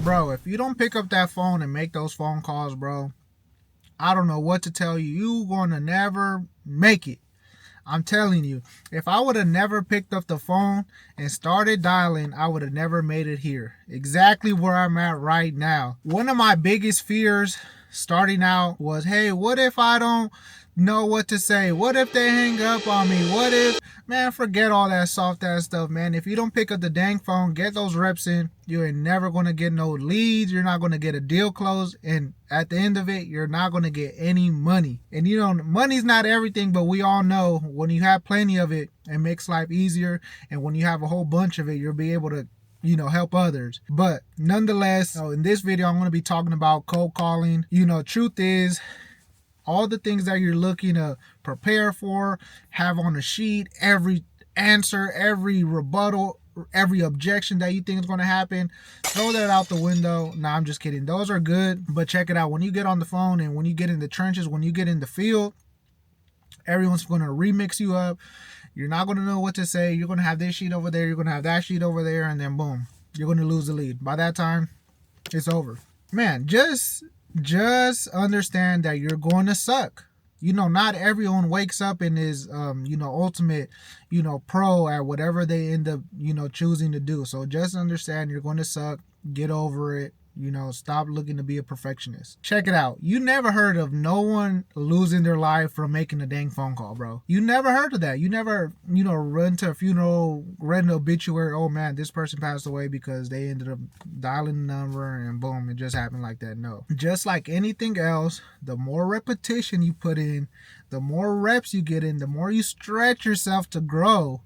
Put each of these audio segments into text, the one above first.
Bro, if you don't pick up that phone and make those phone calls, bro, I don't know what to tell you. You gonna never make it. I'm telling you, if I would have never picked up the phone and started dialing, I would have never made it here. Exactly where I'm at right now. One of my biggest fears starting out was, hey, what if I don't know what to say? What if they hang up on me? What if, man, forget all that soft ass stuff, man. If you don't pick up the dang phone, get those reps in, you ain't never gonna get no leads. You're not gonna get a deal closed, and at the end of it, you're not gonna get any money. And you know, money's not everything, but we all know when you have plenty of it, it makes life easier. And when you have a whole bunch of it, you'll be able to, you know, help others. But nonetheless, in this video, I'm going to be talking about cold calling. You know, truth is, all the things that you're looking to prepare for, have on a sheet, every answer, every rebuttal, every objection that you think is going to happen, throw that out the window. Nah, I'm just kidding. Those are good, but check it out. When you get on the phone and when you get in the trenches, when you get in the field, everyone's going to remix you up. You're not going to know what to say. You're going to have this sheet over there. You're going to have that sheet over there. And then boom, you're going to lose the lead. By that time, it's over. Man, just understand that you're going to suck. You know, not everyone wakes up and is, you know, ultimate, you know, pro at whatever they end up, you know, choosing to do. So just understand you're going to suck. Get over it. You know, stop looking to be a perfectionist. Check it out. You never heard of no one losing their life from making a dang phone call, bro. You never heard of that. You never, you know, run to a funeral, read an obituary. Oh man, this person passed away because they ended up dialing the number and boom, it just happened like that. No. Just like anything else, the more repetition you put in, the more reps you get in, the more you stretch yourself to grow,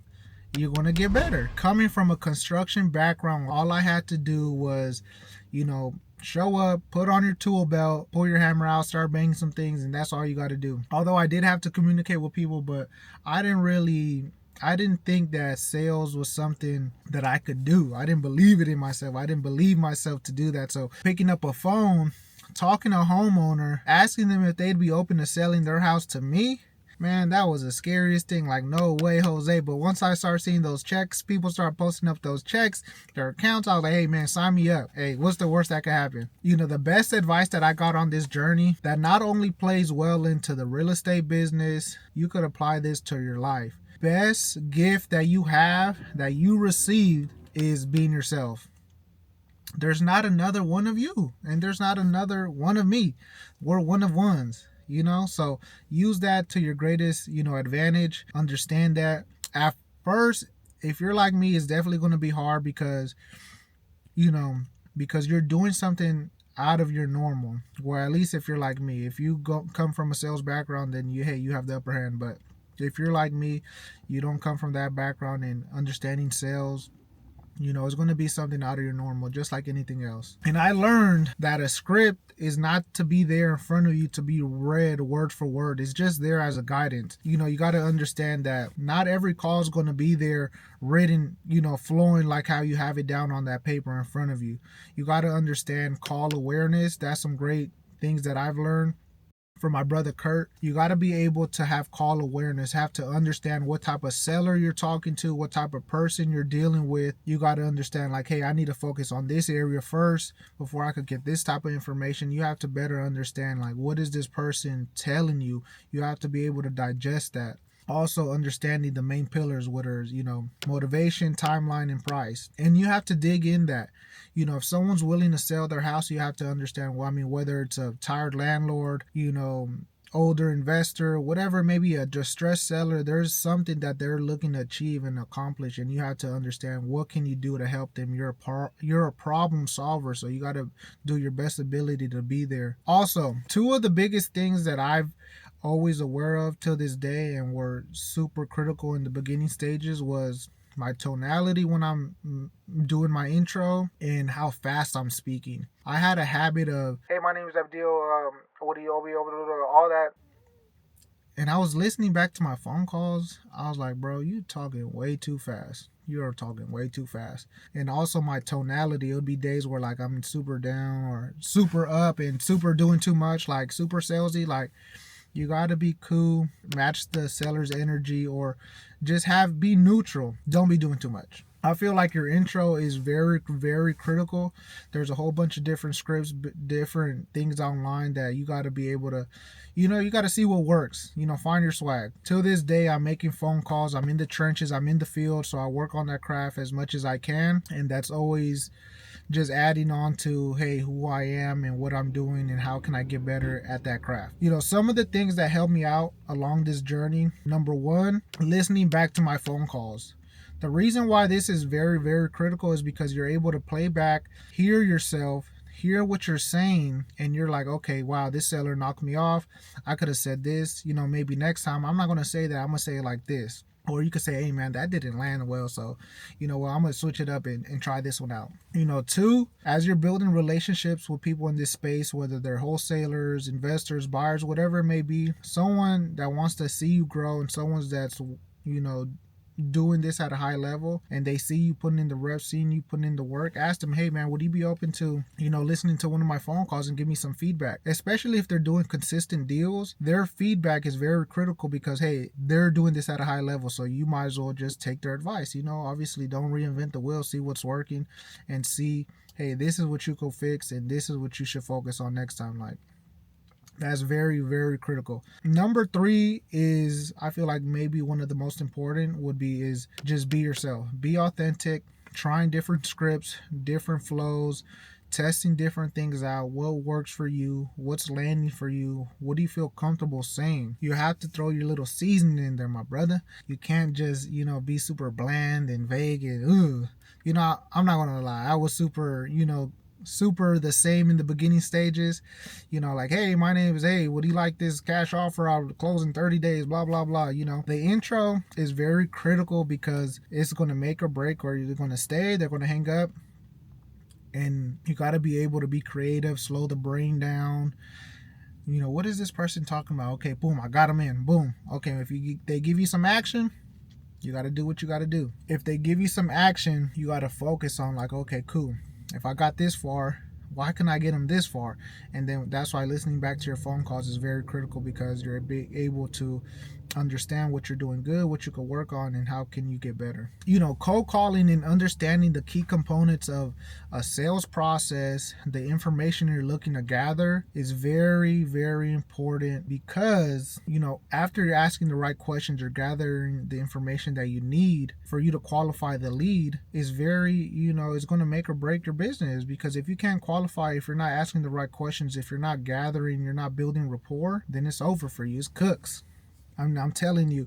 you're going to get better. Coming from a construction background, all I had to do was, you know, show up, put on your tool belt, pull your hammer out, start banging some things, and that's all you got to do. Although I did have to communicate with people, but I didn't think that sales was something that I could do. I didn't believe it in myself. I didn't believe myself to do that. So picking up a phone, talking to a homeowner, asking them if they'd be open to selling their house to me, man, that was the scariest thing. Like, no way, Jose. But once I start seeing those checks, people start posting up those checks, their accounts, I was like, hey, man, sign me up. Hey, what's the worst that could happen? You know, the best advice that I got on this journey that not only plays well into the real estate business, you could apply this to your life. Best gift that you have, that you received, is being yourself. There's not another one of you, and there's not another one of me. We're one of ones. You know, so use that to your greatest, you know, advantage. Understand that at first, if you're like me, it's definitely going to be hard because, you know, because you're doing something out of your normal. Or at least if you're like me, if you come from a sales background, then you have the upper hand. But if you're like me, you don't come from that background and understanding sales, you know, it's going to be something out of your normal, just like anything else. And I learned that a script is not to be there in front of you to be read word for word. It's just there as a guidance. You know, you got to understand that not every call is going to be there written, you know, flowing like how you have it down on that paper in front of you. You got to understand call awareness. That's some great things that I've learned from my brother Kurt. You got to be able to have call awareness, have to understand what type of seller you're talking to, what type of person you're dealing with. You got to understand, like, hey, I need to focus on this area first before I could get this type of information. You have to better understand, like, what is this person telling you? You have to be able to digest that. Also understanding the main pillars, what are, you know, motivation, timeline, and price. And you have to dig in that. You know, if someone's willing to sell their house, you have to understand, well, I mean, whether it's a tired landlord, you know, older investor, whatever, maybe a distressed seller, there's something that they're looking to achieve and accomplish, and you have to understand what can you do to help them. You're a problem solver, so you got to do your best ability to be there. Also, two of the biggest things that I've always aware of till this day and were super critical in the beginning stages was my tonality when I'm doing my intro and how fast I'm speaking. I had a habit of, hey, my name is Abdil, what do you all that. And I was listening back to my phone calls. I was like, bro, you talking way too fast. You're talking way too fast. And also my tonality, it would be days where like I'm super down or super up and super doing too much, like super salesy, like you got to be cool, match the seller's energy, or just be neutral. Don't be doing too much. I feel like your intro is very, very critical. There's a whole bunch of different scripts, different things online that you got to be able to, you got to see what works. Find your swag. Till this day, I'm making phone calls. I'm in the trenches. I'm in the field. So I work on that craft as much as I can. And that's always just adding on to, hey, who I am and what I'm doing and how can I get better at that craft. Some of the things that helped me out along this journey: number one, listening back to my phone calls. The reason why this is very, very critical is because you're able to play back, hear yourself, hear what you're saying, and you're like, okay, wow, this seller knocked me off. I could have said this. Maybe next time I'm not going to say that. I'm going to say it like this. Or you could say, hey, man, that didn't land well. So, well, I'm going to switch it up and try this one out. Two, as you're building relationships with people in this space, whether they're wholesalers, investors, buyers, whatever it may be, someone that wants to see you grow and someone that's, doing this at a high level, and they see you putting in the reps, seeing you putting in the work, ask them, hey man, would you be open to listening to one of my phone calls and give me some feedback? Especially if they're doing consistent deals, their feedback is very critical because, hey, they're doing this at a high level, so you might as well just take their advice. Obviously don't reinvent the wheel. See what's working and see, hey, this is what you could fix and this is what you should focus on next time. Like, that's very, very critical. Number three is, I feel like maybe one of the most important would be, is just be yourself. Be authentic, trying different scripts, different flows, testing different things out. What works for you? What's landing for you? What do you feel comfortable saying? You have to throw your little seasoning in there, my brother. You can't just, be super bland and vague and, I'm not going to lie. I was super the same in the beginning stages, like, hey, my name is, hey, would you like this cash offer? I'll close in 30 days, blah blah blah. The intro is very critical because it's going to make or break, or you're going to stay, they're going to hang up. And you got to be able to be creative, slow the brain down. What is this person talking about? Okay, boom, I got them in. Boom. Okay, if they give you some action, you got to do what you got to do. If they give you some action, you got to focus on, like, okay, cool, if I got this far, why can I get them this far? And then that's why listening back to your phone calls is very critical, because you're able to understand what you're doing good, what you could work on, and how can you get better. Cold calling and understanding the key components of a sales process, the information you're looking to gather, is very, very important, because after you're asking the right questions, you're gathering the information that you need for you to qualify the lead. Is very, it's going to make or break your business, because if you can't qualify, if you're not asking the right questions, if you're not gathering, you're not building rapport, then it's over for you. It's cooks. I'm telling you,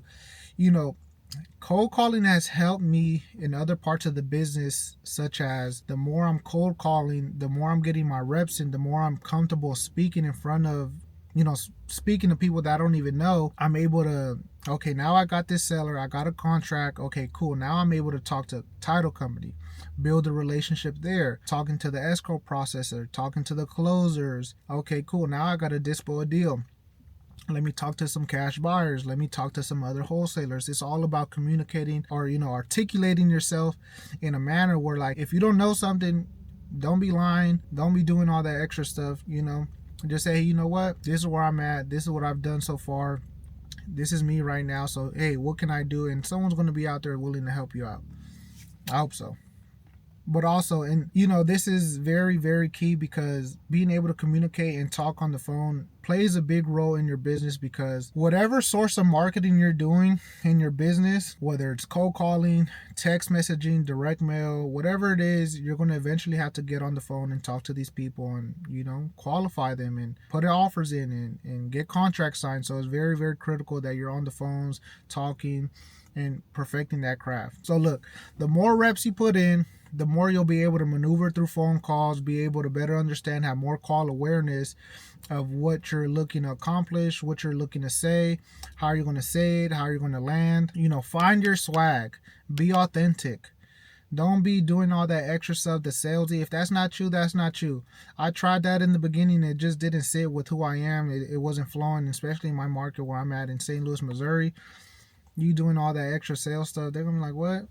cold calling has helped me in other parts of the business, such as the more I'm cold calling, the more I'm getting my reps in, the more I'm comfortable speaking in front of, speaking to people that I don't even know. I'm able to, okay, now I got this seller, I got a contract, okay, cool. Now I'm able to talk to title company, build a relationship there, talking to the escrow processor, talking to the closers. Okay, cool. Now I got to dispo a deal. Let me talk to some cash buyers. Let me talk to some other wholesalers. It's all about communicating, or, articulating yourself in a manner where, like, if you don't know something, don't be lying. Don't be doing all that extra stuff, Just say, hey, you know what? This is where I'm at. This is what I've done so far. This is me right now. So, hey, what can I do? And someone's going to be out there willing to help you out. I hope so. But also, and this is very, very key, because being able to communicate and talk on the phone plays a big role in your business, because whatever source of marketing you're doing in your business, whether it's cold calling, text messaging, direct mail, whatever it is, you're going to eventually have to get on the phone and talk to these people and, qualify them and put offers in and get contracts signed. So it's very, very critical that you're on the phones talking and perfecting that craft. So look, the more reps you put in, the more you'll be able to maneuver through phone calls, be able to better understand, have more call awareness of what you're looking to accomplish, what you're looking to say, how you're going to say it, how you're going to land. Find your swag, be authentic. Don't be doing all that extra stuff, the salesy. If that's not you, that's not you. I tried that in the beginning. It just didn't sit with who I am. It wasn't flowing, especially in my market where I'm at in St. Louis, Missouri. You doing all that extra sales stuff, they're going to be like, what?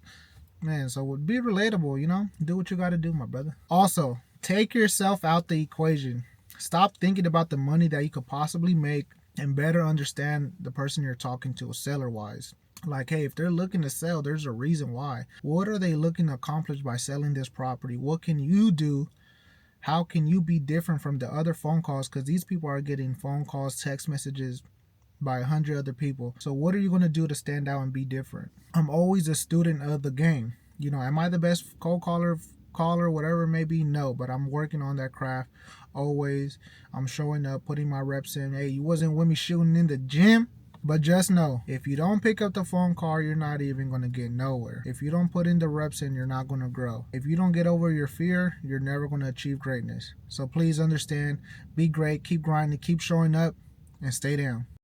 Man, so be relatable, do what you got to do, my brother. Also, take yourself out the equation. Stop thinking about the money that you could possibly make and better understand the person you're talking to, seller wise. Like, hey, if they're looking to sell, there's a reason why. What are they looking to accomplish by selling this property? What can you do? How can you be different from the other phone calls? Because these people are getting phone calls, text messages by 100 other people. So what are you going to do to stand out and be different? I'm always a student of the game. You know, am I the best cold caller, whatever it may be? No, but I'm working on that craft always. I'm showing up, putting my reps in. Hey, you wasn't with me shooting in the gym, but just know, if you don't pick up the phone call, you're not even going to get nowhere. If you don't put in the reps in, you're not going to grow. If you don't get over your fear, you're never going to achieve greatness. So please understand, be great, keep grinding, keep showing up, and stay down.